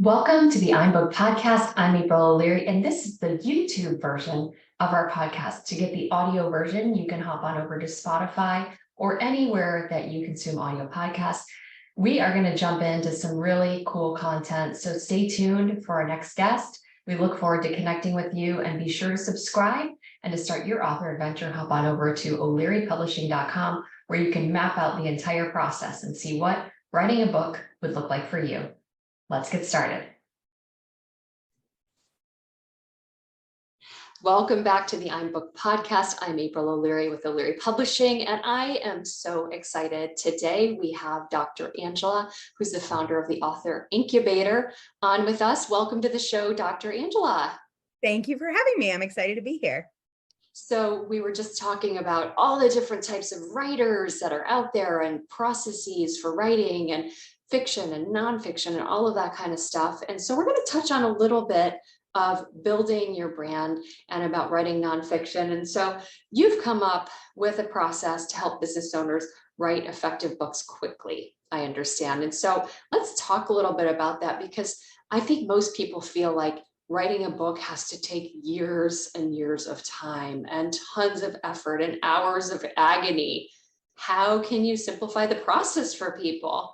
Welcome to the I'm Book podcast. I'm April Lauria, and this is the YouTube version of our podcast. To get the audio version, you can hop on over to Spotify or anywhere that you consume audio podcasts. We are going to jump into some really cool content, so stay tuned for our next guest. We look forward to connecting with you, and be sure to subscribe. And to start your author adventure, hop on over to o'learypublishing.com, where you can map out the entire process and see what writing a book would look like for you. Let's get started. Welcome back to the I'm Book podcast. I'm April O'Leary with O'Leary Publishing, and I am so excited. Today we have Dr. Angela, who's the founder of the Author Incubator, on with us. Welcome to the show, Dr. Angela. Thank you for having me. I'm excited to be here. So we were just talking about all the different types of writers that are out there and processes for writing and fiction and nonfiction and all of that kind of stuff. And so we're going to touch on a little bit of building your brand and about writing nonfiction. And so you've come up with a process to help business owners write effective books quickly, I understand. And so let's talk a little bit about that, because I think most people feel like writing a book has to take years and years of time and tons of effort and hours of agony. How can you simplify the process for people?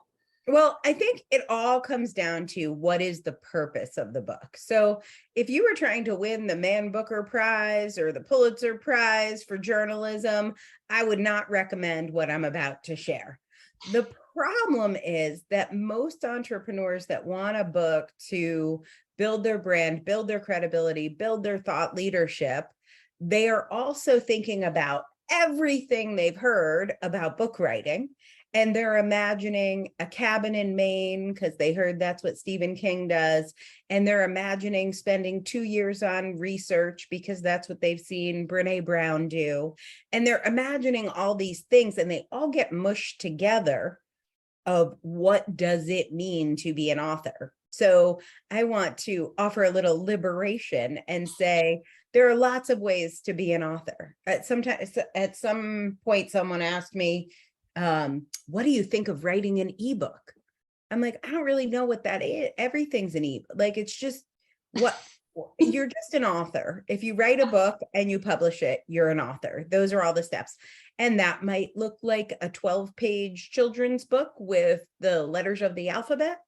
Well, I think it all comes down to what is the purpose of the book. So if you were trying to win the Man Booker Prize or the Pulitzer Prize for journalism, I would not recommend what I'm about to share. The problem is that most entrepreneurs that want a book to build their brand, build their credibility, build their thought leadership, they are also thinking about everything they've heard about book writing. And they're imagining a cabin in Maine because they heard that's what Stephen King does. And they're imagining spending 2 years on research because that's what they've seen Brené Brown do. And they're imagining all these things, and they all get mushed together of what does it mean to be an author. So I want to offer a little liberation and say, there are lots of ways to be an author. At some point, someone asked me, what do you think of writing an ebook? I'm like, I don't really know what that is. Everything's an ebook. Like, it's just what you're just an author. If you write a book and you publish it, you're an author. Those are all the steps. And that might look like a 12-page children's book with the letters of the alphabet.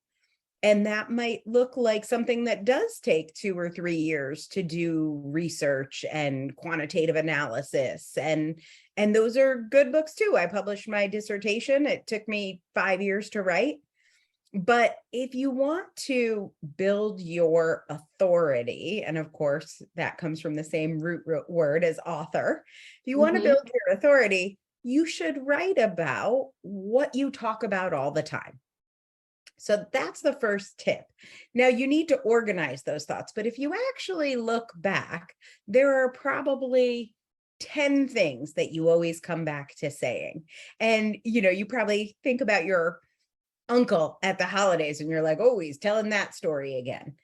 And that might look like something that does take 2 or 3 years to do research and quantitative analysis. And those are good books too. I published my dissertation. It took me 5 years to write. But if you want to build your authority, and of course, that comes from the same root word as author. If you want to build your authority, you should write about what you talk about all the time. So that's the first tip. Now you need to organize those thoughts, but if you actually look back, there are probably 10 things that you always come back to saying. And, you probably think about your uncle at the holidays and you're like, oh, he's telling that story again.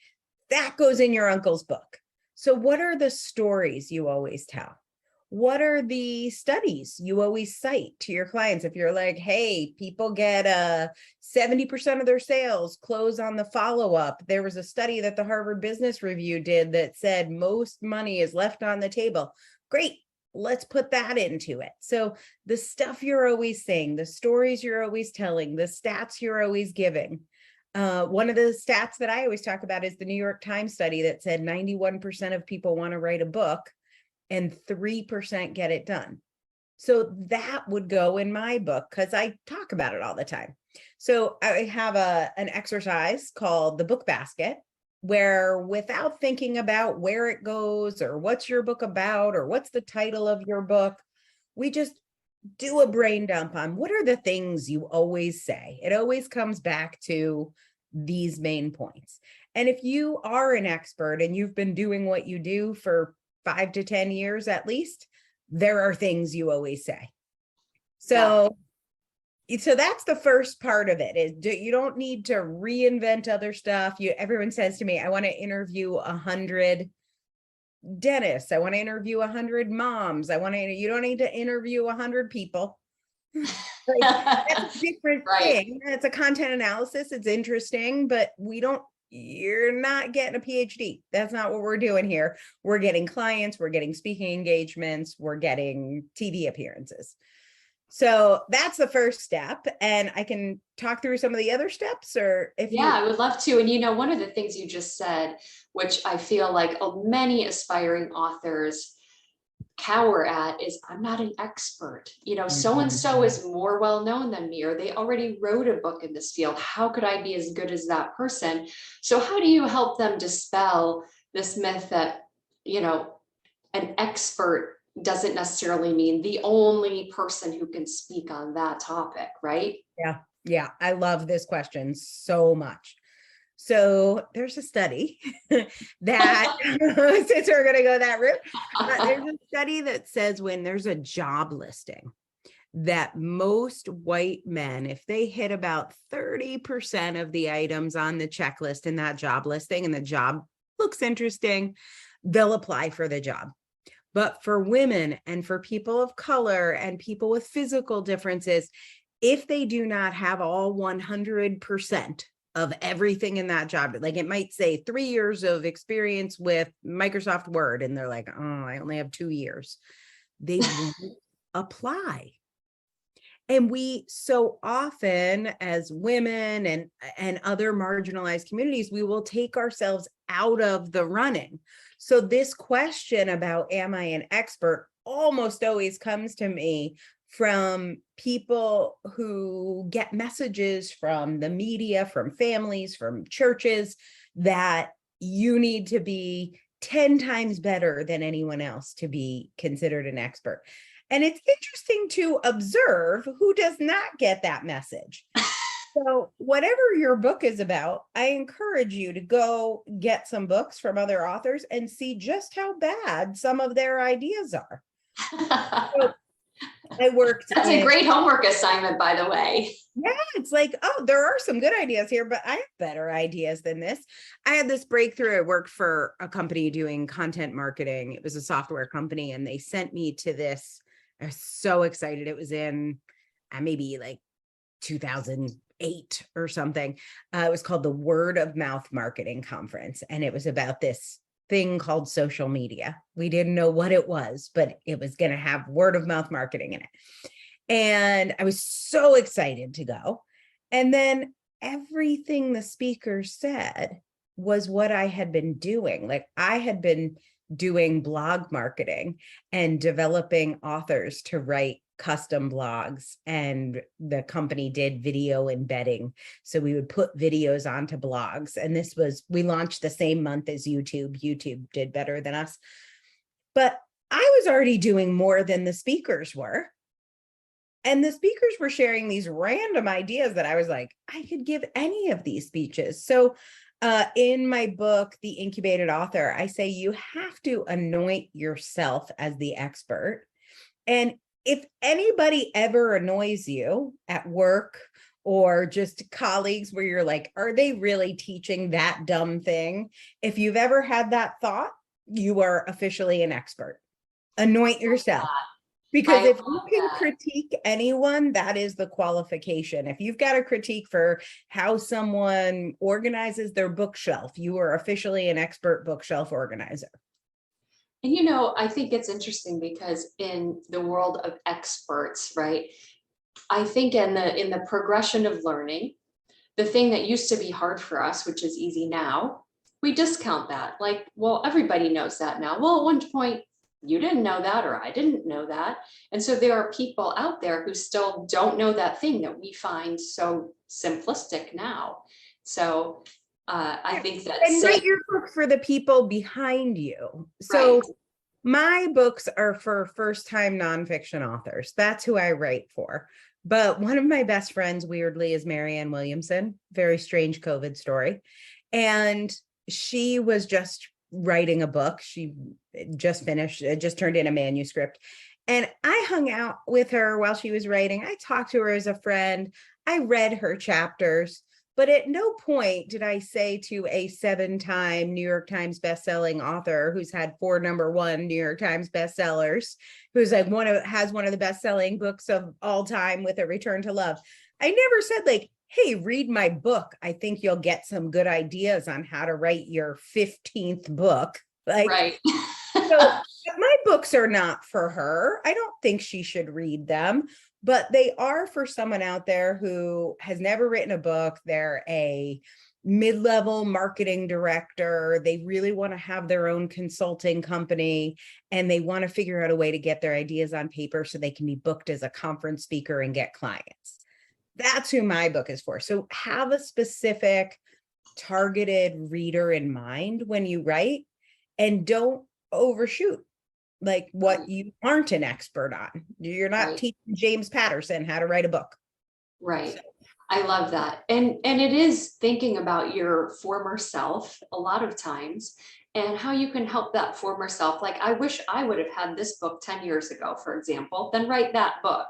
That goes in your uncle's book. So what are the stories you always tell? What are the studies you always cite to your clients? If you're like, hey, people get 70% of their sales close on the follow-up. There was a study that the Harvard Business Review did that said most money is left on the table. Great. Let's put that into it. So the stuff you're always saying, the stories you're always telling, the stats you're always giving. One of the stats that I always talk about is the New York Times study that said 91% of people want to write a book and 3% get it done. So that would go in my book because I talk about it all the time. So I have an exercise called the book basket, where without thinking about where it goes or what's your book about or what's the title of your book, we just do a brain dump on what are the things you always say. It always comes back to these main points. And if you are an expert and you've been doing what you do for 5 to 10 years at least, there are things you always say. So that's the first part of it, is you don't need to reinvent other stuff. Everyone says to me, I want to interview 100 dentists. I want to interview 100 moms. You don't need to interview 100 people. Like, that's a different thing. It's a content analysis. It's interesting, but we don't you're not getting a PhD. That's not what we're doing here. We're getting clients, we're getting speaking engagements, we're getting TV appearances. So that's the first step. And I can talk through some of the other steps, or if Yeah, I would love to. And one of the things you just said, which I feel like many aspiring authors cower at, is I'm not an expert. So and so is more well known than me, or they already wrote a book in this field. How could I be as good as that person? So how do you help them dispel this myth that, an expert doesn't necessarily mean the only person who can speak on that topic, right? Yeah. Yeah. I love this question so much. So there's a study that, since we're going to go that route, there's a study that says when there's a job listing, that most white men, if they hit about 30% of the items on the checklist in that job listing and the job looks interesting, they'll apply for the job. But for women and for people of color and people with physical differences, if they do not have all 100% of everything in that job, like it might say 3 years of experience with Microsoft Word, and they're like, oh, I only have 2 years, they won't apply. And we so often, as women and other marginalized communities, we will take ourselves out of the running. So this question about, am I an expert, almost always comes to me from people who get messages from the media, from families, from churches, that you need to be 10 times better than anyone else to be considered an expert. And it's interesting to observe who does not get that message. So whatever your book is about, I encourage you to go get some books from other authors and see just how bad some of their ideas are. So I worked. That's a great homework assignment, by the way. Yeah, it's like, oh, there are some good ideas here, but I have better ideas than this. I had this breakthrough. I worked for a company doing content marketing. It was a software company, and they sent me to this. I was so excited. It was in maybe like 2008 or something. It was called the Word of Mouth Marketing Conference. And it was about this thing called social media. We didn't know what it was, but it was going to have word of mouth marketing in it. And I was so excited to go. And then everything the speaker said was what I had been doing. Like I had been doing blog marketing and developing authors to write custom blogs, and the company did video embedding. So we would put videos onto blogs. And we launched the same month as YouTube. YouTube did better than us. But I was already doing more than the speakers were. And the speakers were sharing these random ideas that I was like, I could give any of these speeches. So in my book, The Incubated Author, I say you have to anoint yourself as the expert. And if anybody ever annoys you at work or just colleagues where you're like, are they really teaching that dumb thing? If you've ever had that thought, you are officially an expert. Anoint yourself. Because if you can critique anyone, that is the qualification. If you've got a critique for how someone organizes their bookshelf, you are officially an expert bookshelf organizer. And I think it's interesting because in the world of experts, right? I think in the progression of learning, the thing that used to be hard for us, which is easy now, we discount that. Like, well, everybody knows that now. Well, at one point, you didn't know that, or I didn't know that. And so there are people out there who still don't know that thing that we find so simplistic now. So I think that— and write your book for the people behind you. So right. My books are for first-time nonfiction authors. That's who I write for. But one of my best friends, weirdly, is Marianne Williamson. Very strange COVID story. And she was just writing a book. She just finished, just turned in a manuscript. And I hung out with her while she was writing. I talked to her as a friend. I read her chapters. But at no point did I say to a 7-time New York Times bestselling author who's had 4 #1 New York Times bestsellers, who's like has one of the best-selling books of all time with A Return to Love. I never said like, hey, read my book. I think you'll get some good ideas on how to write your 15th book. Like, Right. so my books are not for her. I don't think she should read them, but they are for someone out there who has never written a book. They're a mid-level marketing director. They really want to have their own consulting company, and they want to figure out a way to get their ideas on paper so they can be booked as a conference speaker and get clients. That's who my book is for. So have a specific targeted reader in mind when you write, and don't overshoot like what you aren't an expert on. You're not Right. teaching James Patterson how to write a book. Right. So, I love that. And it is thinking about your former self a lot of times and how you can help that former self. Like, I wish I would have had this book 10 years ago, for example, then write that book,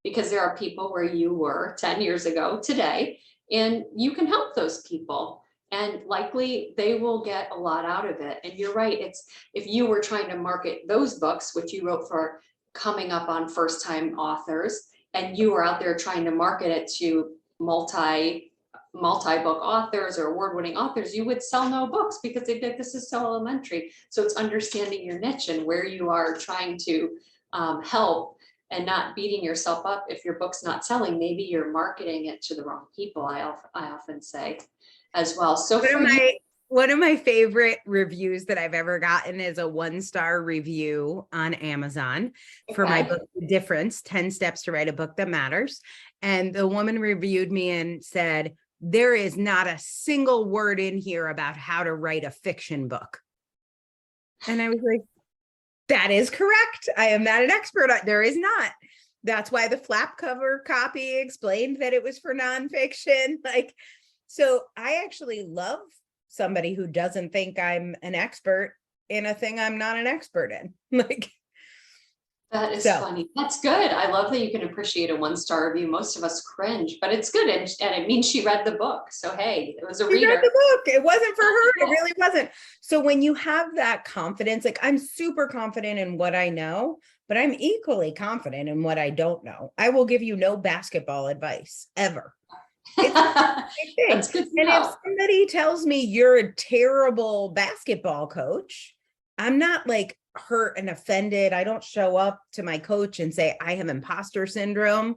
because there are people where you were 10 years ago today, and you can help those people. And likely they will get a lot out of it. And you're right. It's, if you were trying to market those books, which you wrote for coming up on first time authors, and you were out there trying to market it to multi-book authors or award-winning authors, you would sell no books because they'd be like, this is so elementary. So it's understanding your niche and where you are trying to help, and not beating yourself up if your book's not selling. Maybe you're marketing it to the wrong people, I often say as well. So one for of you, my one of my favorite reviews that I've ever gotten is a 1-star review on Amazon for my okay, book, The Difference, 10 Steps to Write a Book That Matters. And the woman reviewed me and said, there is not a single word in here about how to write a fiction book. And I was like, that is correct. I am not an expert. There is not. That's why the flap cover copy explained that it was for nonfiction. Like, so I actually love somebody who doesn't think I'm an expert in a thing I'm not an expert in. Like, that is so funny. That's good. I love that you can appreciate a 1-star review. Most of us cringe, but it's good. And it means she read the book. So, hey, it was a she read reader. the book. It wasn't for her. It really wasn't. So when you have that confidence, like I'm super confident in what I know, but I'm equally confident in what I don't know. I will give you no basketball advice ever. It's a big That's thing. good to And if know. somebody tells me you're a terrible basketball coach, I'm not like hurt and offended. I don't show up to my coach and say, I have imposter syndrome.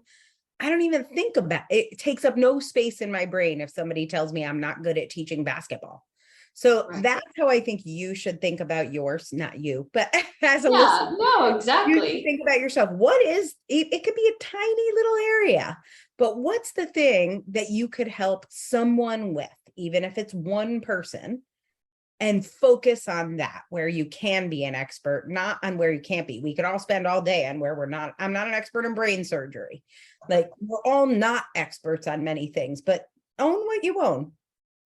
I don't even think about it. It takes up no space in my brain if somebody tells me I'm not good at teaching basketball. So Right. that's how I think you should think about yours, not you, but as a listener, Yeah, no, you should exactly. think about yourself. What is it? It could be a tiny little area, but what's the thing that you could help someone with, even if it's one person, and focus on that where you can be an expert, not on where you can't be. We could all spend all day on where we're not. I'm not an expert in brain surgery. Like, we're all not experts on many things, but own what you own.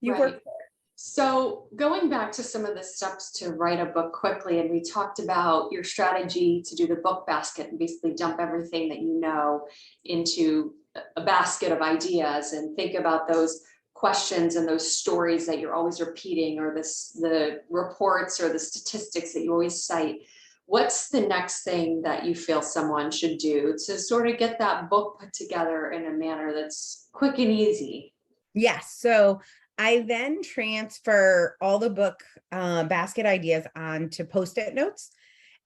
You Right. work for it. So going back to some of the steps to write a book quickly, and we talked about your strategy to do the book basket and basically dump everything that you know into a basket of ideas and think about those questions and those stories that you're always repeating, or the reports or the statistics that you always cite. What's the next thing that you feel someone should do to sort of get that book put together in a manner that's quick and easy? Yes. So I then transfer all the book basket ideas onto Post-it notes,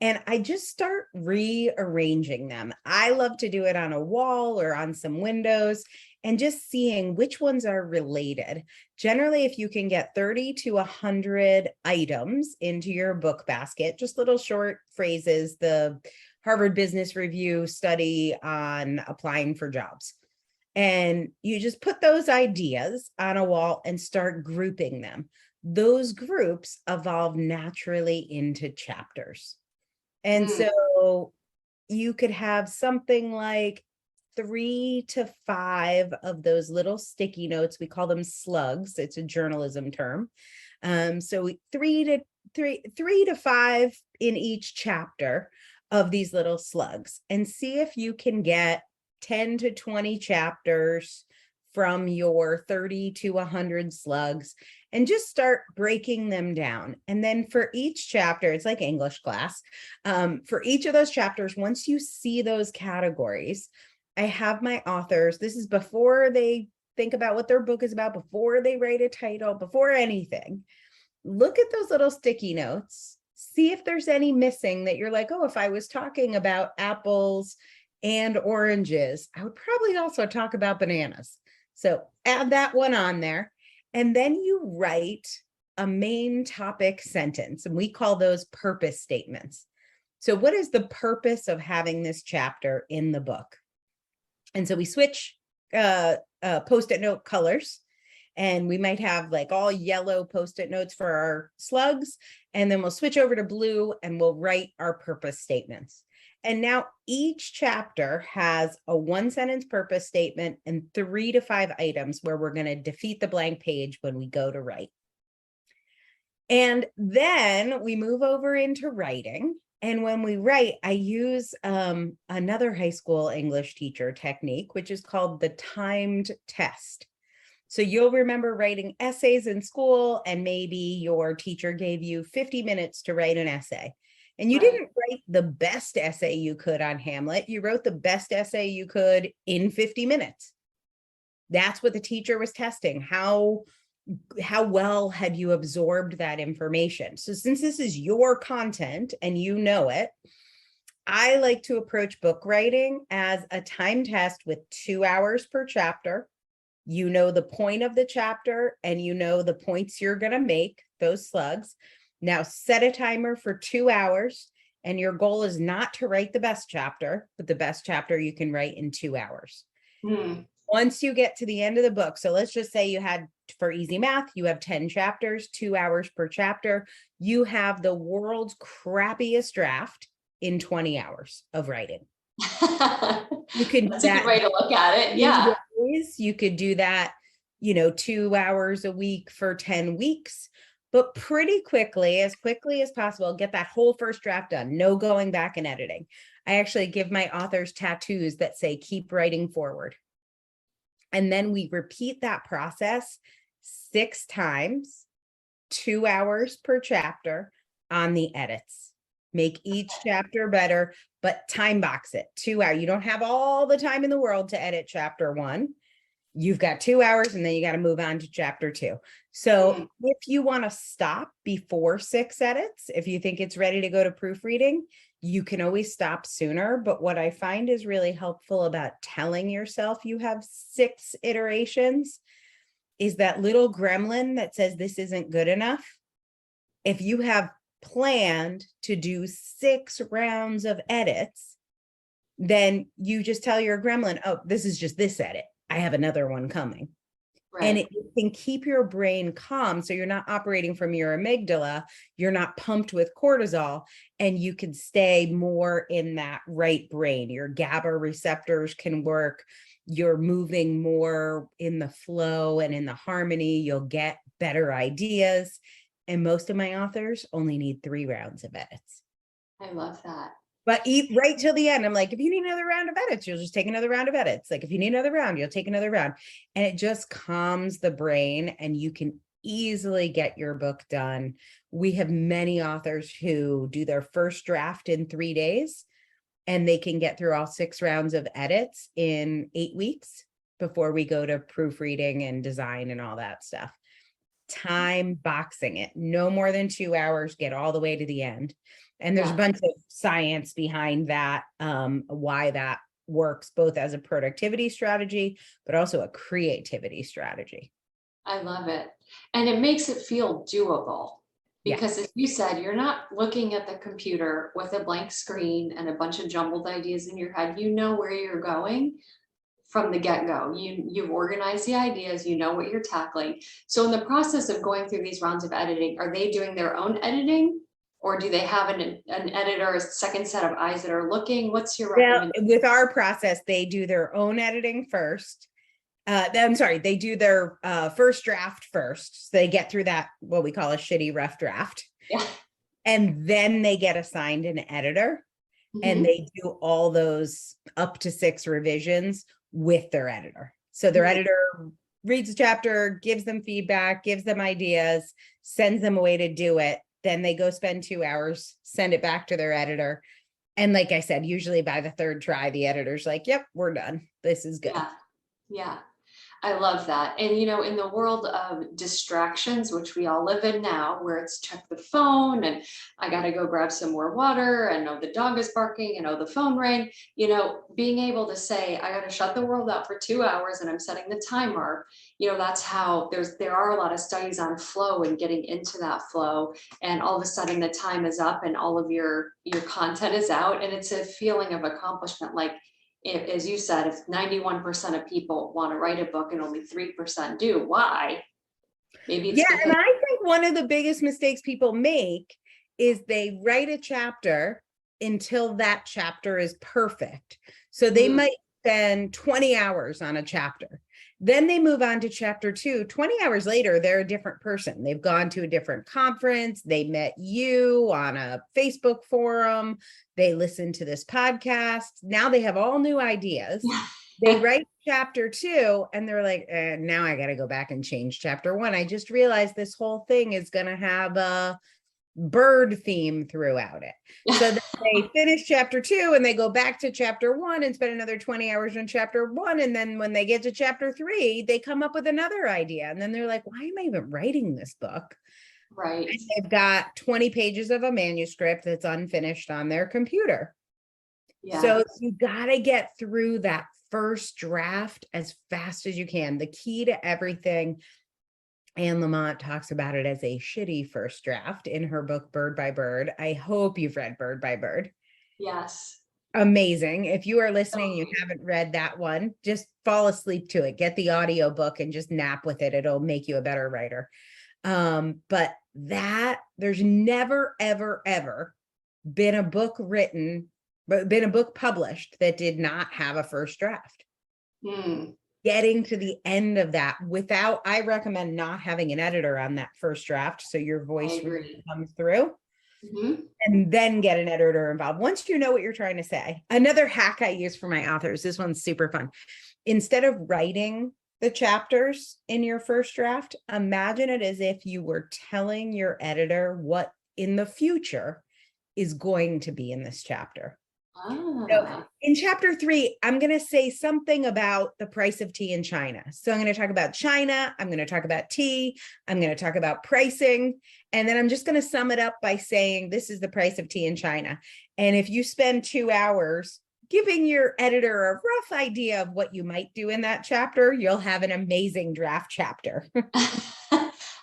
and I just start rearranging them. I love to do it on a wall or on some windows and just seeing which ones are related. Generally, if you can get 30 to 100 items into your book basket, just little short phrases, the Harvard Business Review study on applying for jobs. And you just put those ideas on a wall and start grouping them. Those groups evolve naturally into chapters. And Mm, so you could have something like 3 to 5 of those little sticky notes. We call them slugs. It's a journalism term. So 3 to 5 in each chapter of these little slugs, and see if you can get 10 to 20 chapters from your 30 to 100 slugs, and just start breaking them down. And then for each chapter, it's like English class. For each of those chapters, once you see those categories, I have my authors, this is before they think about what their book is about before they write a title, before anything, look at those little sticky notes, see if there's any missing that you're like, oh, if I was talking about apples and oranges, I would probably also talk about bananas. So add that one on there. And then you write a main topic sentence, and we call those purpose statements. So what is the purpose of having this chapter in the book? And so we switch Post-it note colors, and we might have like all yellow Post-it notes for our slugs. And then we'll switch over to blue and we'll write our purpose statements. And now each chapter has a 1-sentence purpose statement and 3 to 5 items where we're going to defeat the blank page when we go to write. And then we move over into writing. And when we write, I use another high school English teacher technique, which is called the timed test. So you'll remember writing essays in school, and maybe your teacher gave you 50 minutes to write an essay. And you didn't write the best essay you could on Hamlet. You wrote the best essay you could in 50 minutes. That's what the teacher was testing. How well had you absorbed that information? So since this is your content and you know it, I like to approach book writing as a time test with 2 hours per chapter. You know the point of the chapter and you know the points you're going to make, those slugs. Now set a timer for 2 hours, and your goal is not to write the best chapter, but the best chapter you can write in 2 hours. Once you get to the end of the book, so let's just say you had, for easy math, you have 10 chapters, 2 hours per chapter. You have the world's crappiest draft in 20 hours of writing. You can That's a good way to look at it. Yeah. You could do that, 2 hours a week for 10 weeks, but pretty quickly as possible, get that whole first draft done. No going back and editing. I actually give my authors tattoos that say, keep writing forward. And then we repeat that process 6 times, 2 hours per chapter on the edits. Make each chapter better, but time box it. 2 hours. You don't have all the time in the world to edit chapter 1. You've got 2 hours, and then you got to move on to chapter 2. So if you want to stop before 6 edits, if you think it's ready to go to proofreading, you can always stop sooner. But what I find is really helpful about telling yourself you have 6 iterations is that little gremlin that says this isn't good enough. If you have planned to do 6 rounds of edits, then you just tell your gremlin, oh, this is just this edit. I have another one coming. Right. And it can keep your brain calm. So you're not operating from your amygdala. You're not pumped with cortisol, and you can stay more in that right brain. Your GABA receptors can work. You're moving more in the flow and in the harmony. You'll get better ideas. And most of my authors only need 3 rounds of edits. I love that. But right till the end, I'm like, if you need another round of edits, you'll just take another round of edits. Like if you need another round, you'll take another round. And it just calms the brain, and you can easily get your book done. We have many authors who do their first draft in 3 days, and they can get through all 6 rounds of edits in 8 weeks before we go to proofreading and design and all that stuff. Time boxing it, no more than 2 hours, get all the way to the end. And there's a bunch of science behind that, why that works both as a productivity strategy, but also a creativity strategy. I love it. And it makes it feel doable, because as you said, you're not looking at the computer with a blank screen and a bunch of jumbled ideas in your head. You know where you're going from the get-go. You've organized the ideas, you know what you're tackling. So in the process of going through these rounds of editing, are they doing their own editing? Or do they have an editor, a second set of eyes that are looking? What's your recommendation? With our process, they do their own editing first. They do their first draft first. So they get through that, what we call a shitty rough draft. Yeah. And then they get assigned an editor. And they do all those up to 6 revisions with their editor. So their editor reads the chapter, gives them feedback, gives them ideas, sends them a way to do it. Then they go spend 2 hours, send it back to their editor. And like I said, usually by the 3rd try, the editor's like, yep, we're done. This is good. Yeah. I love that. And, in the world of distractions, which we all live in now, where it's check the phone and I got to go grab some more water and oh, the dog is barking and oh, the phone rang, being able to say, I got to shut the world out for 2 hours and I'm setting the timer, that's how there are a lot of studies on flow and getting into that flow. And all of a sudden the time is up and all of your content is out. And it's a feeling of accomplishment. Like, as you said, if 91% of people want to write a book and only 3% do, why? Maybe it's Yeah, and because, I think one of the biggest mistakes people make is they write a chapter until that chapter is perfect. So they might spend 20 hours on a chapter. Then they move on to chapter 2. 20 hours later, they're a different person. They've gone to a different conference. They met you on a Facebook forum. They listened to this podcast. Now they have all new ideas. They write chapter 2 and they're like, now I got to go back and change chapter 1. I just realized this whole thing is going to have a bird theme throughout it. So then they finish chapter 2 and they go back to chapter 1 and spend another 20 hours on chapter 1. And then when they get to chapter 3, they come up with another idea. And then they're like, why am I even writing this book? right. And they've got 20 pages of a manuscript that's unfinished on their computer. Yeah. So you got to get through that first draft as fast as you can. The key to everything, Anne Lamott talks about it as a shitty first draft in her book, Bird by Bird. I hope you've read Bird by Bird. Yes. Amazing. If you are listening, you haven't read that one, just fall asleep to it. Get the audio book and just nap with it. It'll make you a better writer. But there's never, ever, ever been a book written, but been a book published that did not have a first draft. Getting to the end of that without, I recommend not having an editor on that first draft, so your voice really comes through. And then get an editor involved once you know what you're trying to say. Another hack I use for my authors, this one's super fun. Instead of writing the chapters in your first draft, imagine it as if you were telling your editor what in the future is going to be in this chapter. So in chapter 3, I'm going to say something about the price of tea in China. So I'm going to talk about China. I'm going to talk about tea. I'm going to talk about pricing. And then I'm just going to sum it up by saying, this is the price of tea in China. And if you spend 2 hours giving your editor a rough idea of what you might do in that chapter, you'll have an amazing draft chapter.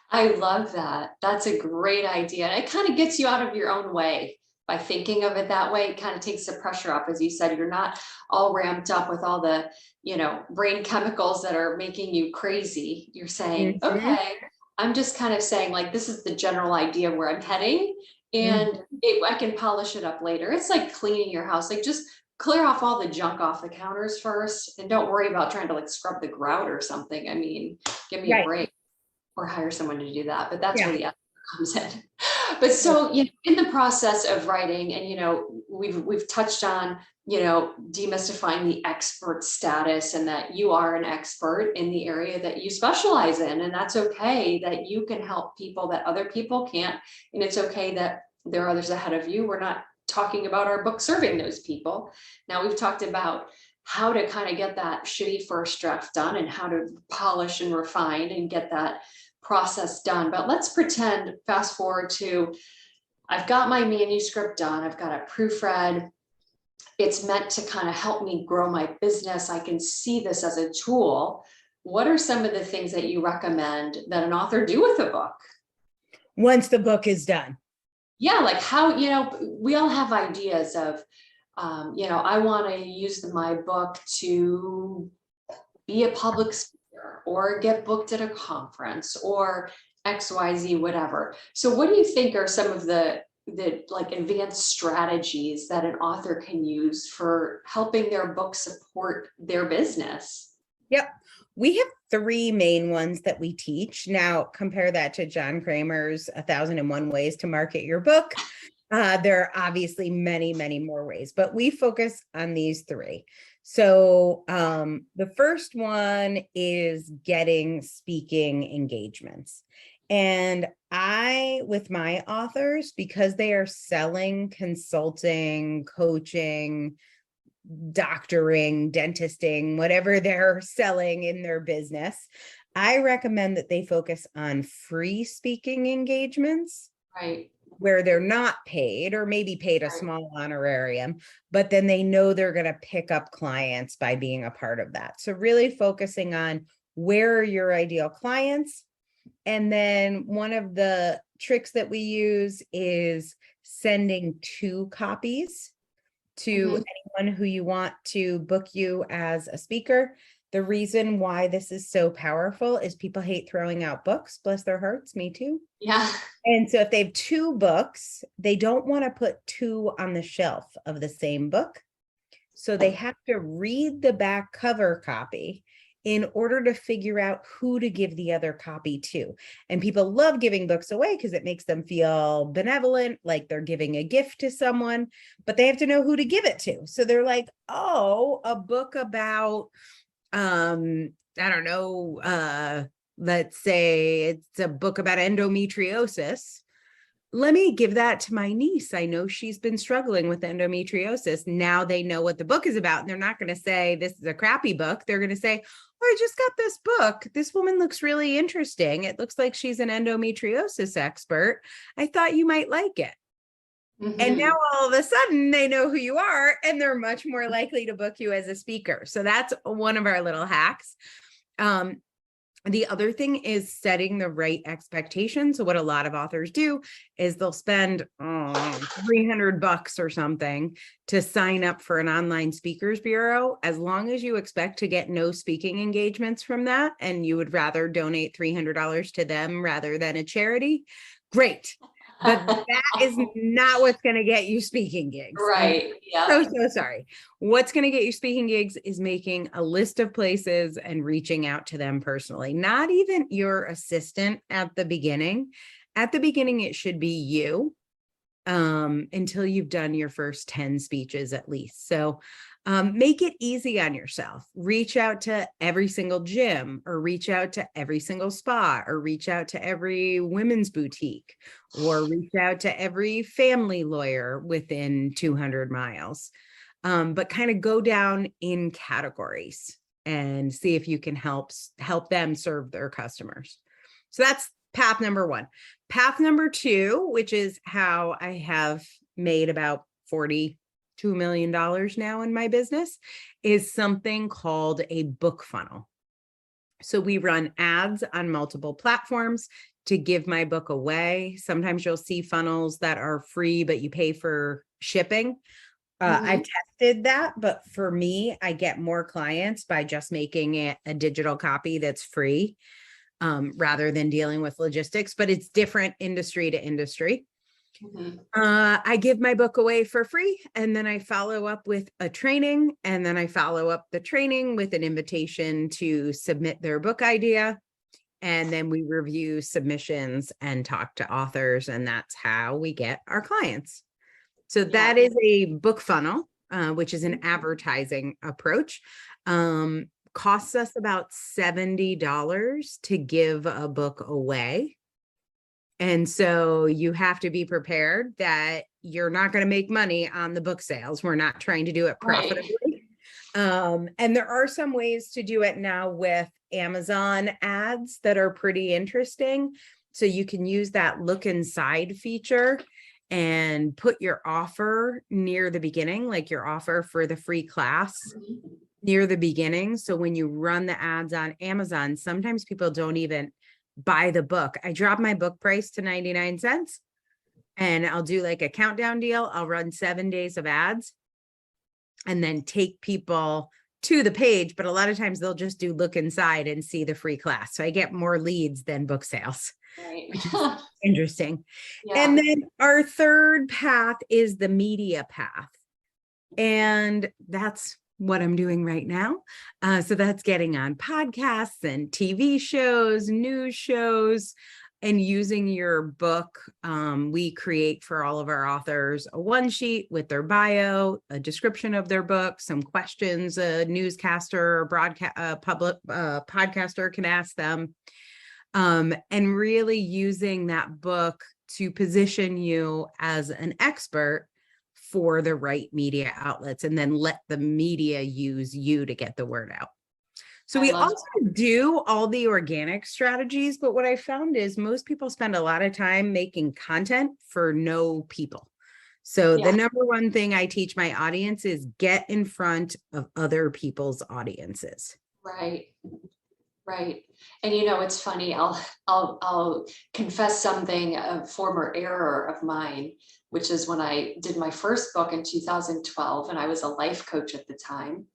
I love that. That's a great idea. It kind of gets you out of your own way. By thinking of it that way, it kind of takes the pressure off. As you said, you're not all ramped up with all the, brain chemicals that are making you crazy. You're saying, okay, I'm just kind of saying like, this is the general idea of where I'm heading and I can polish it up later. It's like cleaning your house. Like just clear off all the junk off the counters first and don't worry about trying to like scrub the grout or something. I mean, give me a break or hire someone to do that. But that's where the ethic comes in. But so, in the process of writing, and we've touched on, demystifying the expert status and that you are an expert in the area that you specialize in, and that's okay that you can help people that other people can't, and it's okay that there are others ahead of you. We're not talking about our book serving those people. Now we've talked about how to kind of get that shitty first draft done and how to polish and refine and get that process done. But let's pretend, fast forward to, I've got my manuscript done. I've got it proofread. It's meant to kind of help me grow my business. I can see this as a tool. What are some of the things that you recommend that an author do with a book? Once the book is done. Yeah, like how, we all have ideas of, I want to use my book to be a public speaker or get booked at a conference or XYZ, whatever. So what do you think are some of the like advanced strategies that an author can use for helping their book support their business? Yep. We have 3 main ones that we teach. Now compare that to John Kramer's 1001 Ways to Market Your Book. There are obviously many, many more ways, but we focus on these 3. So the first one is getting speaking engagements. And with my authors, because they are selling, consulting, coaching, doctoring, dentisting, whatever they're selling in their business, I recommend that they focus on free speaking engagements Right. where they're not paid, or maybe paid a Right. small honorarium, but then they know they're going to pick up clients by being a part of that. So really focusing on where are your ideal clients. And then one of the tricks that we use is sending 2 copies to Mhm. anyone who you want to book you as a speaker. The reason why this is so powerful is people hate throwing out books, bless their hearts, me too. Yeah. And so if they have 2 books, they don't want to put 2 on the shelf of the same book. So they have to read the back cover copy in order to figure out who to give the other copy to. And people love giving books away because it makes them feel benevolent, like they're giving a gift to someone, but they have to know who to give it to. So they're like, oh, a book about, I don't know, let's say it's a book about endometriosis. Let me give that to my niece. I know she's been struggling with endometriosis. Now they know what the book is about. And they're not going to say, this is a crappy book. They're going to say, oh, I just got this book. This woman looks really interesting. It looks like she's an endometriosis expert. I thought you might like it. And now Mhm. all of a sudden they know who you are and they're much more likely to book you as a speaker. So that's one of our little hacks. The other thing is setting the right expectations. So what a lot of authors do is they'll spend $300 or something to sign up for an online speakers bureau. As long as you expect to get no speaking engagements from that, and you would rather donate $300 to them rather than a charity, great. But that is not what's going to get you speaking gigs. Right. So, Yeah. so sorry. What's going to get you speaking gigs is making a list of places and reaching out to them personally, not even your assistant at the beginning. At the beginning, it should be you until you've done your first 10 speeches at least. So make it easy on yourself. Reach out to every single gym, or reach out to every single spa, or reach out to every women's boutique, or reach out to every family lawyer within 200 miles. But kind of go down in categories and see if you can help them serve their customers. So that's path number 1. Path number 2, which is how I have made about $42 million now in my business, is something called a book funnel. So we run ads on multiple platforms to give my book away. Sometimes you'll see funnels that are free, but you pay for shipping. I've tested that, but for me, I get more clients by just making it a digital copy that's free, rather than dealing with logistics, but it's different industry to industry. Mhm. I give my book away for free, and then I follow up with a training, and then I follow up the training with an invitation to submit their book idea. And then we review submissions and talk to authors, and that's how we get our clients. So Yeah. that is a book funnel, which is an advertising approach. Costs us about $70 to give a book away. And so you have to be prepared that you're not going to make money on the book sales. We're not trying to do it Right. profitably. And there are some ways to do it now with Amazon ads that are pretty interesting. So you can use that look inside feature and put your offer near the beginning, like your offer for the free class near the beginning. So when you run the ads on Amazon, sometimes people don't even buy the book. I drop my book price to 99 cents and I'll do like a countdown deal. I'll run 7 days of ads and then take people to the page. But a lot of times they'll just do look inside and see the free class. So I get more leads than book sales, Right. which is interesting. Yeah. And then our third path is the media path. And that's what I'm doing right now. So that's getting on podcasts and TV shows, news shows, and using your book. We create for all of our authors a one sheet with their bio, a description of their book, some questions a newscaster or podcaster can ask them. And really using that book to position you as an expert for the right media outlets, and then let the media use you to get the word out. So we also do all the organic strategies, but what I found is most people spend a lot of time making content for no people. So the number one thing I teach my audience is get in front of other people's audiences. Right. Right. And it's funny, I'll confess something, a former error of mine, which is when I did my first book in 2012, and I was a life coach at the time.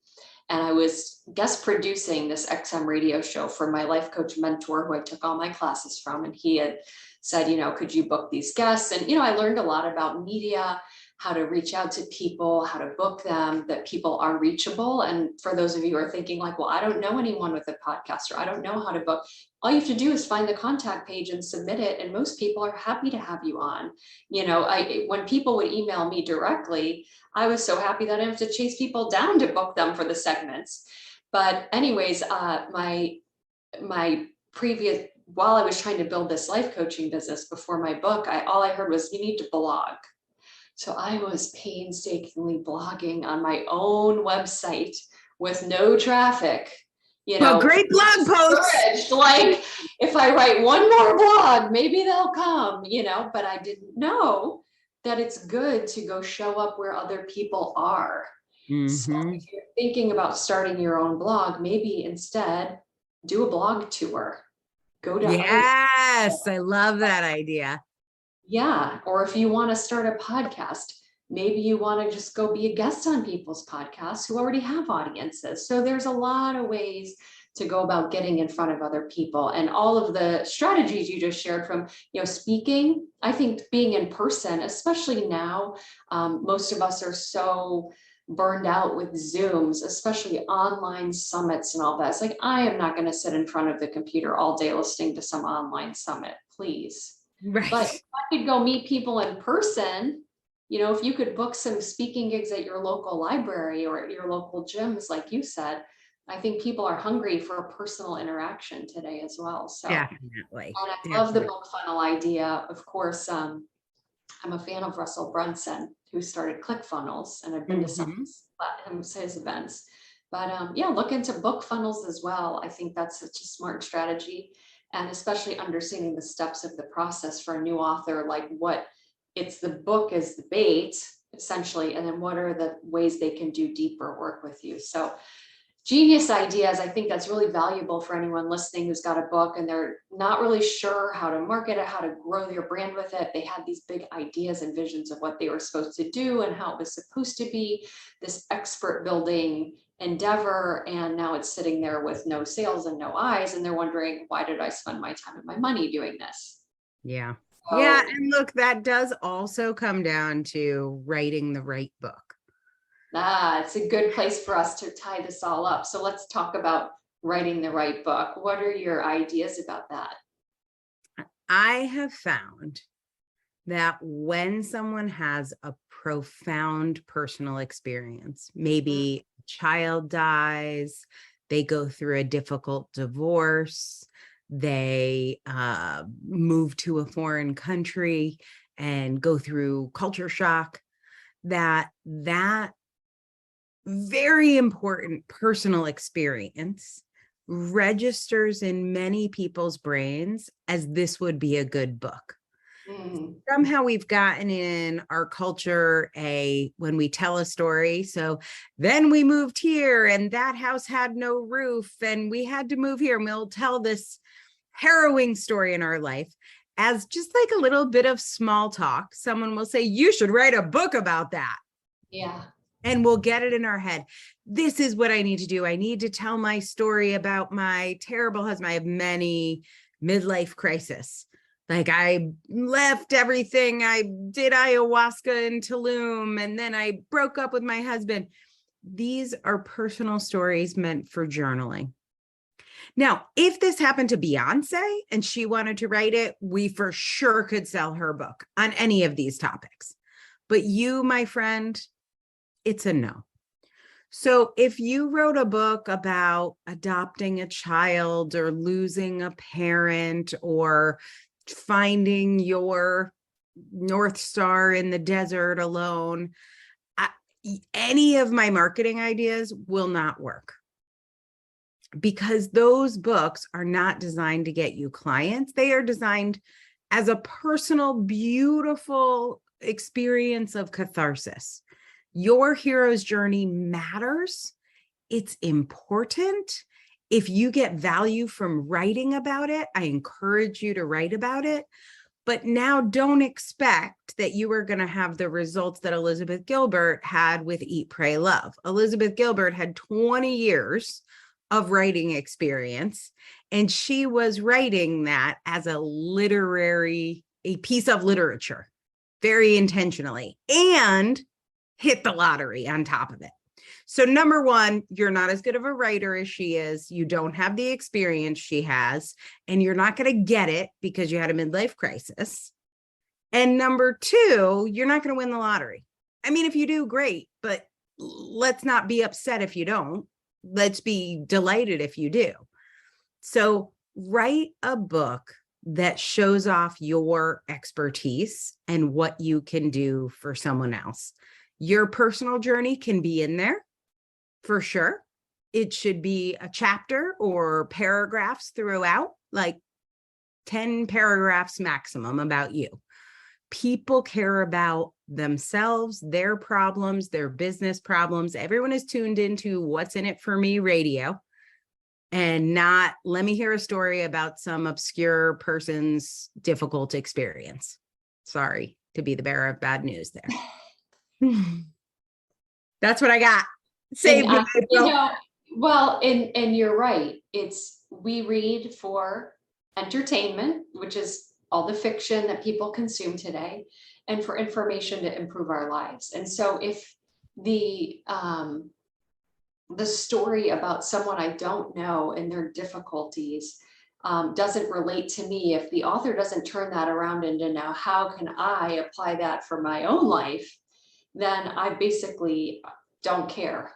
And I was guest producing this XM radio show for my life coach mentor, who I took all my classes from. And he had said, could you book these guests? And, I learned a lot about media, how to reach out to people, how to book them, that people are reachable. And for those of you who are thinking like, well, I don't know anyone with a podcast, or I don't know how to book, all you have to do is find the contact page and submit it. And most people are happy to have you on. When people would email me directly, I was so happy that I didn't have to chase people down to book them for the segments. But anyways, my previous, while I was trying to build this life coaching business before my book, all I heard was, you need to blog. So I was painstakingly blogging on my own website with no traffic. Great blog posts. Like, if I write one more blog, maybe they'll come, but I didn't know that it's good to go show up where other people are. Mm-hmm. So if you're thinking about starting your own blog, maybe instead do a blog tour. Go to Yes, I love that idea. Yeah. Or if you want to start a podcast, maybe you want to just go be a guest on people's podcasts who already have audiences. So there's a lot of ways to go about getting in front of other people, and all of the strategies you just shared from, speaking. I think being in person, especially now, most of us are so burned out with Zooms, especially online summits and all that. It's like, I am not going to sit in front of the computer all day listening to some online summit, please. Right. But if I could go meet people in person, if you could book some speaking gigs at your local library or at your local gyms, like you said, I think people are hungry for personal interaction today as well. So definitely. And I love the book funnel idea. Of course, I'm a fan of Russell Brunson, who started ClickFunnels, and I've been to some of his events. But look into book funnels as well. I think that's such a smart strategy. And especially understanding the steps of the process for a new author, like the book is the bait, essentially, and then what are the ways they can do deeper work with you. So genius ideas. I think that's really valuable for anyone listening who's got a book and they're not really sure how to market it, how to grow their brand with it. They had these big ideas and visions of what they were supposed to do and how it was supposed to be this expert building endeavor, and now it's sitting there with no sales and no eyes, and they're wondering, why did I spend my time and my money doing this? Yeah. And look, that does also come down to writing the right book. It's a good place for us to tie this all up. So let's talk about writing the right book. What are your ideas about that? I have found that when someone has a profound personal experience, maybe a child dies, they go through a difficult divorce, they move to a foreign country and go through culture shock, that very important personal experience registers in many people's brains as this would be a good book. Somehow we've gotten in our culture when we tell a story, so then we moved here and that house had no roof and we had to move here, and we'll tell this harrowing story in our life as just like a little bit of small talk. Someone will say, you should write a book about that. Yeah. And we'll get it in our head. This is what I need to do. I need to tell my story about my terrible husband. I have many midlife crisis. Like, I left everything. I did ayahuasca in Tulum, and then I broke up with my husband. These are personal stories meant for journaling. Now, if this happened to Beyonce and she wanted to write it, we for sure could sell her book on any of these topics. But you, my friend, it's a no. So if you wrote a book about adopting a child or losing a parent or finding your North Star in the desert alone, any of my marketing ideas will not work, because those books are not designed to get you clients. They are designed as a personal, beautiful experience of catharsis. Your hero's journey matters. It's important. If you get value from writing about it, I encourage you to write about it. But now don't expect that you are going to have the results that Elizabeth Gilbert had with Eat, Pray, Love. Elizabeth Gilbert had 20 years of writing experience, and she was writing that as a piece of literature, very intentionally, and hit the lottery on top of it. So number one, you're not as good of a writer as she is. You don't have the experience she has, and you're not going to get it because you had a midlife crisis. And number two, you're not going to win the lottery. I mean, if you do, great, but let's not be upset if you don't. Let's be delighted if you do. So write a book that shows off your expertise and what you can do for someone else. Your personal journey can be in there for sure. It should be a chapter or paragraphs throughout, like 10 paragraphs maximum about you. People care about themselves, their problems, their business problems. Everyone is tuned into What's in It for Me radio, and not let me hear a story about some obscure person's difficult experience. Sorry to be the bearer of bad news there. That's what I got. Save me. Well, and you're right. We read for entertainment, which is all the fiction that people consume today, and for information to improve our lives. And so if the story about someone I don't know and their difficulties doesn't relate to me, if the author doesn't turn that around into now, how can I apply that for my own life, then I basically don't care.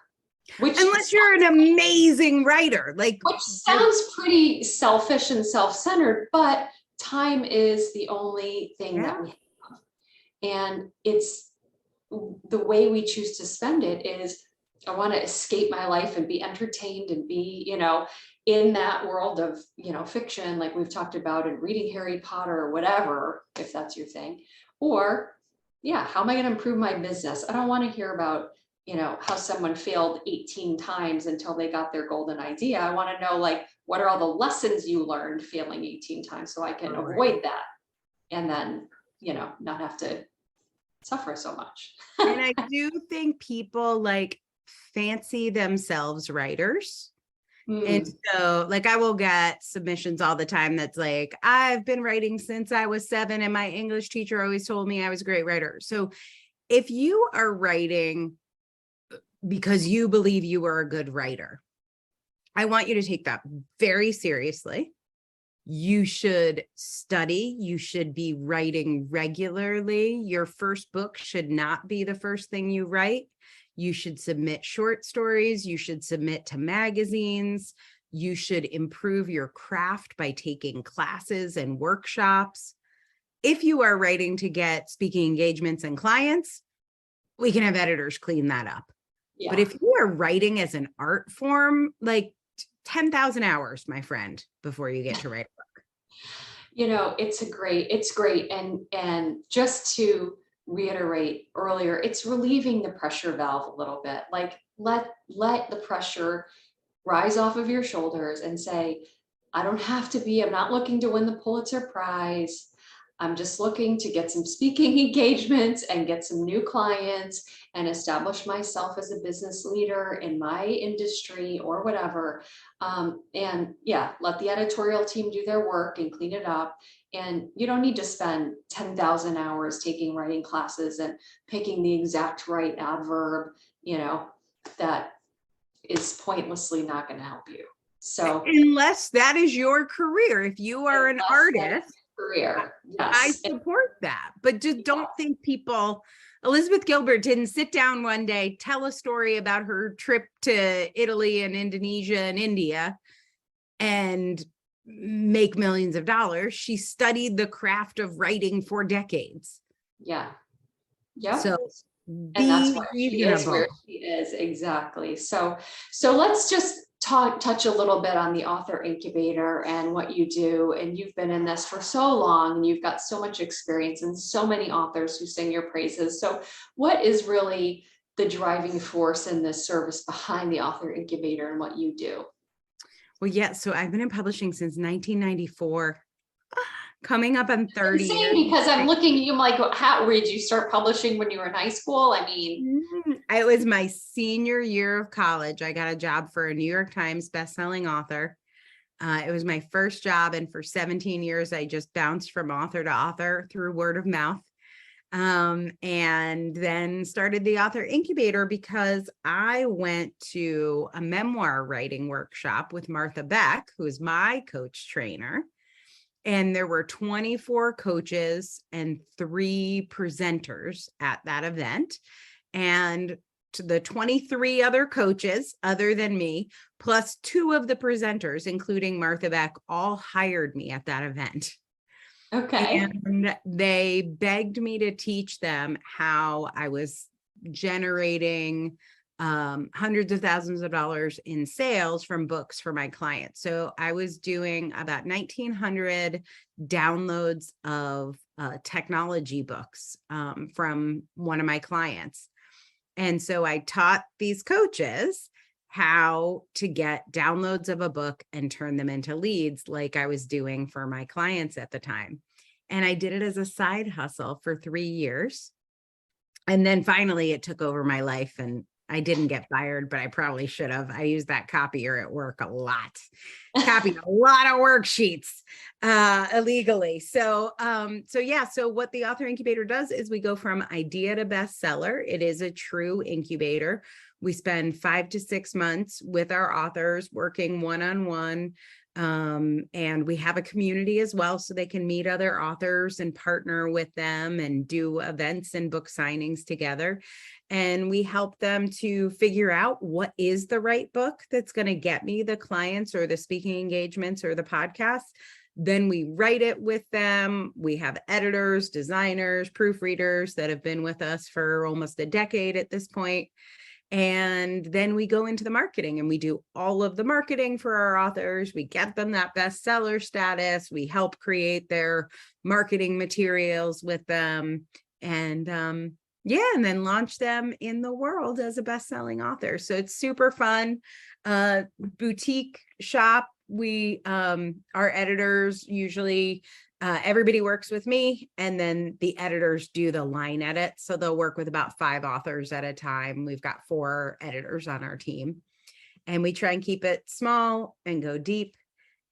Unless you're an amazing writer, which sounds pretty selfish and self-centered, but time is the only thing that we have. And it's the way we choose to spend it is, I want to escape my life and be entertained and be, in that world of, fiction, like we've talked about, and reading Harry Potter or whatever, if that's your thing. Or, how am I going to improve my business? I don't want to hear about, how someone failed 18 times until they got their golden idea. I want to know, what are all the lessons you learned failing 18 times so I can avoid that, and then, not have to suffer so much. And I do think people fancy themselves writers. And so I will get submissions all the time that's I've been writing since I was 7 and my English teacher always told me I was a great writer. So if you are writing because you believe you are a good writer, I want you to take that very seriously. You should study. You should be writing regularly. Your first book should not be the first thing you write. You should submit short stories. You should submit to magazines. You should improve your craft by taking classes and workshops. If you are writing to get speaking engagements and clients, we can have editors clean that up. Yeah. But if you are writing as an art form, 10,000 hours, my friend, before you get to write a book. It's great. And just to reiterate earlier, it's relieving the pressure valve a little bit. Let the pressure rise off of your shoulders and say, I'm not looking to win the Pulitzer Prize. I'm just looking to get some speaking engagements and get some new clients and establish myself as a business leader in my industry or whatever. And let the editorial team do their work and clean it up. And you don't need to spend 10,000 hours taking writing classes and picking the exact right adverb, that is pointlessly not going to help you. So unless that is your career, if you are an artist, career, yes, I support that. But just don't think Elizabeth Gilbert didn't sit down one day, tell a story about her trip to Italy and Indonesia and India and make millions of dollars. She studied the craft of writing for decades. Yeah. So And that's Be where she is reasonable. where she is. Exactly. So let's just touch a little bit on the Author Incubator and what you do. And you've been in this for so long and you've got so much experience and so many authors who sing your praises. So what is really the driving force in this service behind the Author Incubator and what you do? Well, yeah. So I've been in publishing since 1994, coming up on 30 years. Insane, because I'm looking at you, I'm like, how did you start publishing when you were in high school? I mean, It was my senior year of college. I got a job for a New York Times bestselling author. It was my first job. And for 17 years, I just bounced from author to author through word of mouth. And then started the Author Incubator because I went to a memoir writing workshop with Martha Beck, who is my coach trainer. And there were 24 coaches and 3 presenters at that event. And to the 23 other coaches, other than me, plus 2 of the presenters, including Martha Beck, all hired me at that event. okay. And they begged me to teach them how I was generating hundreds of thousands of dollars in sales from books for my clients. So I was doing about 1,900 downloads of technology books from one of my clients. And so I taught these coaches how to get downloads of a book and turn them into leads like I was doing for my clients at the time. And I did it as a side hustle for 3 years. And then finally it took over my life and I didn't get fired, but I probably should have. I used that copier at work a lot, copied a lot of worksheets illegally. So what the Author Incubator does is we go from idea to bestseller. It is a true incubator. We spend 5 to 6 months with our authors working one-on-one. And we have a community as well, so they can meet other authors and partner with them and do events and book signings together. And we help them to figure out what is the right book that's going to get me the clients or the speaking engagements or the podcasts. Then we write it with them. We have editors, designers, proofreaders that have been with us for almost a decade at this point. And then we go into the marketing and we do all of the marketing for our authors. We get them that bestseller status. We help create their marketing materials with them. And and then launch them in the world as a best-selling author. So it's super fun. Boutique shop. We our editors usually everybody works with me, and then the editors do the line edit. So they'll work with about 5 authors at a time. We've got 4 editors on our team, and we try and keep it small and go deep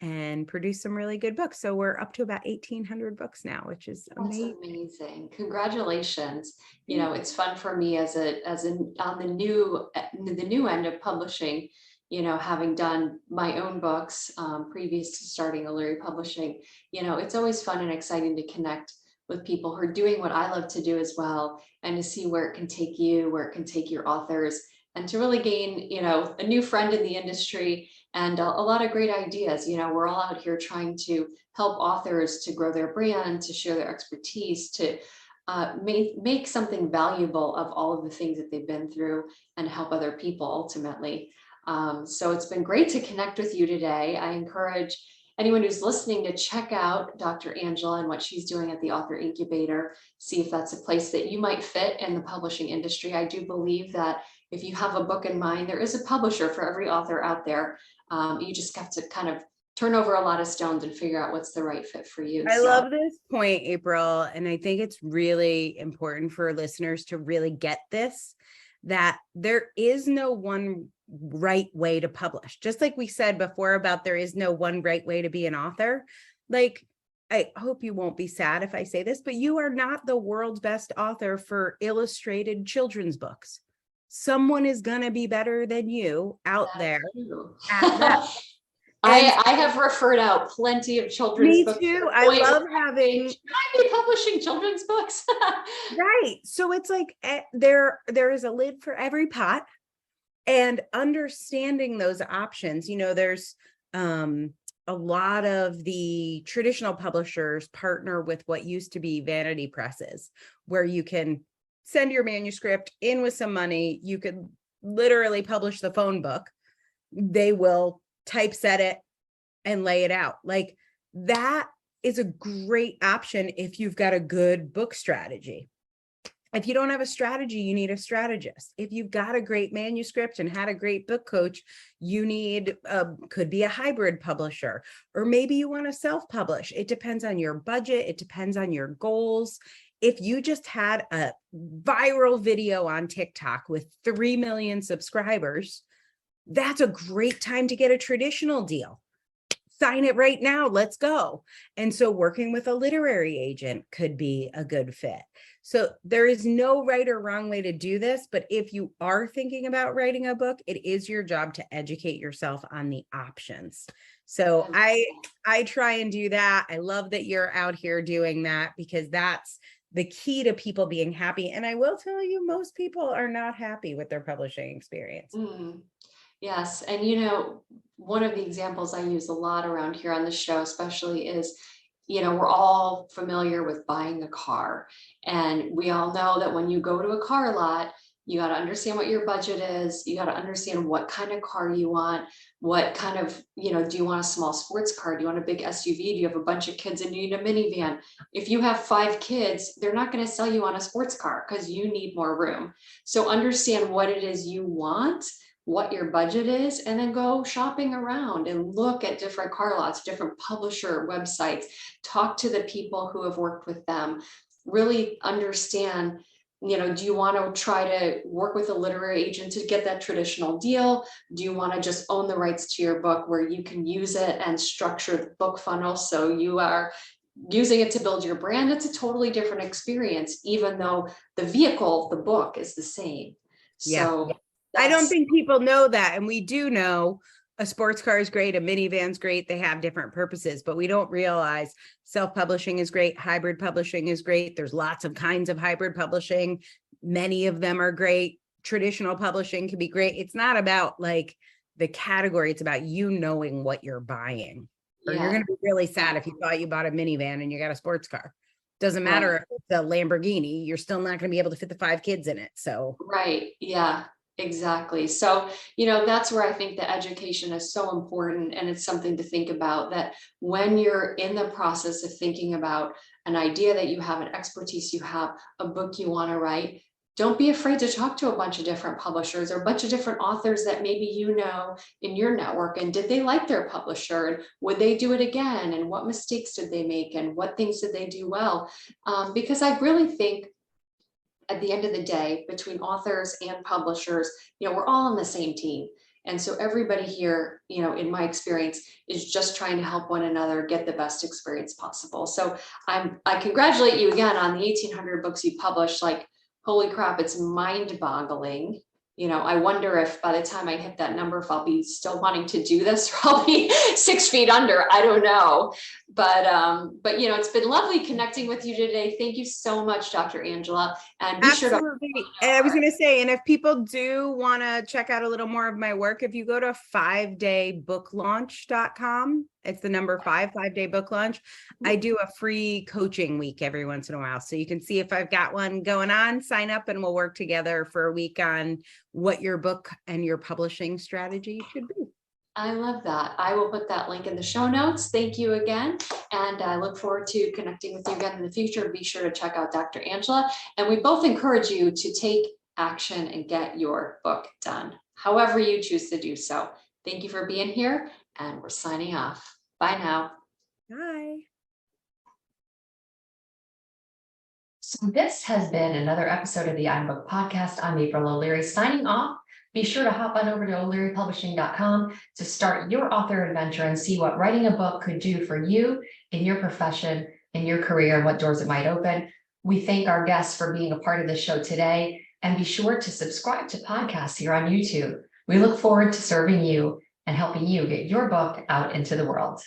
and produce some really good books. So we're up to about 1,800 books now, which is amazing. That's amazing. Congratulations. You know, it's fun for me as on the new end of publishing, you know, having done my own books previous to starting Lauria Publishing, you know, it's always fun and exciting to connect with people who are doing what I love to do as well, and to see where it can take you, where it can take your authors, and to really gain, you know, a new friend in the industry and a lot of great ideas. You know, we're all out here trying to help authors to grow their brand, to share their expertise, to make something valuable of all of the things that they've been through and help other people ultimately. So it's been great to connect with you today. I encourage anyone who's listening to check out Dr. Angela and what she's doing at the Author Incubator, see if that's a place that you might fit in the publishing industry. I do believe that if you have a book in mind, there is a publisher for every author out there. You just have to kind of turn over a lot of stones and figure out what's the right fit for you. I love this point, April. And I think it's really important for listeners to really get this, that there is no one right way to publish. Just like we said before about there is no one right way to be an author. Like, I hope you won't be sad if I say this, but you are not the world's best author for illustrated children's books. Someone is going to be better than you out there at that. I have referred out plenty of children's books. Me too. I love having. Should I be publishing children's books? Right. So it's like there is a lid for every pot, and understanding those options. You know, there's a lot of the traditional publishers partner with what used to be vanity presses, where you can send your manuscript in with some money. You could literally publish the phone book. They will typeset it and lay it out. Like, that is a great option if you've got a good book strategy. If you don't have a strategy, you need a strategist. If you've got a great manuscript and had a great book coach, you need could be a hybrid publisher, or maybe you want to self-publish. It depends on your budget. It depends on your goals. If you just had a viral video on TikTok with 3 million subscribers, that's a great time to get a traditional deal. Sign it right now. Let's go. And so working with a literary agent could be a good fit. So there is no right or wrong way to do this, but if you are thinking about writing a book, it is your job to educate yourself on the options. So I try and do that. I love that you're out here doing that, because that's the key to people being happy. And I will tell you, most people are not happy with their publishing experience. Yes. And, one of the examples I use a lot around here on the show, especially, is, we're all familiar with buying a car. And we all know that when you go to a car lot, you got to understand what your budget is. You got to understand what kind of car you want. What kind of, do you want a small sports car? Do you want a big SUV? Do you have a bunch of kids and you need a minivan? If you have 5 kids, they're not going to sell you on a sports car because you need more room. So understand what it is you want, what your budget is, and then go shopping around and look at different car lots, different publisher websites, talk to the people who have worked with them, really understand, do you want to try to work with a literary agent to get that traditional deal? Do you want to just own the rights to your book where you can use it and structure the book funnel so you are using it to build your brand? It's a totally different experience, even though the vehicle, the book, is the same. So I don't think people know that. And we do know a sports car is great, a minivan's great. They have different purposes, but we don't realize self-publishing is great. Hybrid publishing is great. There's lots of kinds of hybrid publishing. Many of them are great. Traditional publishing can be great. It's not about like the category. It's about you knowing what you're buying. Or you're going to be really sad if you thought you bought a minivan and you got a sports car. Doesn't matter if it's a Lamborghini, you're still not going to be able to fit the 5 kids in it. So, right. Yeah. Exactly. So, that's where I think the education is so important. And it's something to think about, that when you're in the process of thinking about an idea that you have, an expertise you have, a book you want to write, don't be afraid to talk to a bunch of different publishers or a bunch of different authors that maybe in your network. And did they like their publisher? And would they do it again? And what mistakes did they make? And what things did they do well? Because I really think, at the end of the day, between authors and publishers, we're all on the same team. And so everybody here, in my experience, is just trying to help one another get the best experience possible. So I congratulate you again on the 1,800 books you published. Like, holy crap, it's mind-boggling. I wonder if by the time I hit that number, if I'll be still wanting to do this, probably 6 feet under. I don't know. But it's been lovely connecting with you today. Thank you so much, Dr. Angela. And be sure to. And I was going to say, and if people do want to check out a little more of my work, if you go to 5daybook.launch.com, it's the number 5 day book launch. I do a free coaching week every once in a while. So you can see if I've got one going on, sign up and we'll work together for a week on what your book and your publishing strategy should be. I love that. I will put that link in the show notes. Thank you again. And I look forward to connecting with you again in the future. Be sure to check out Dr. Angela. And we both encourage you to take action and get your book done, however you choose to do so. Thank you for being here, and we're signing off. Bye now. Bye. So this has been another episode of the iBook Podcast. I'm April O'Leary signing off. Be sure to hop on over to o'learypublishing.com to start your author adventure and see what writing a book could do for you in your profession, in your career, and what doors it might open. We thank our guests for being a part of the show today, and be sure to subscribe to podcasts here on YouTube. We look forward to serving you and helping you get your book out into the world.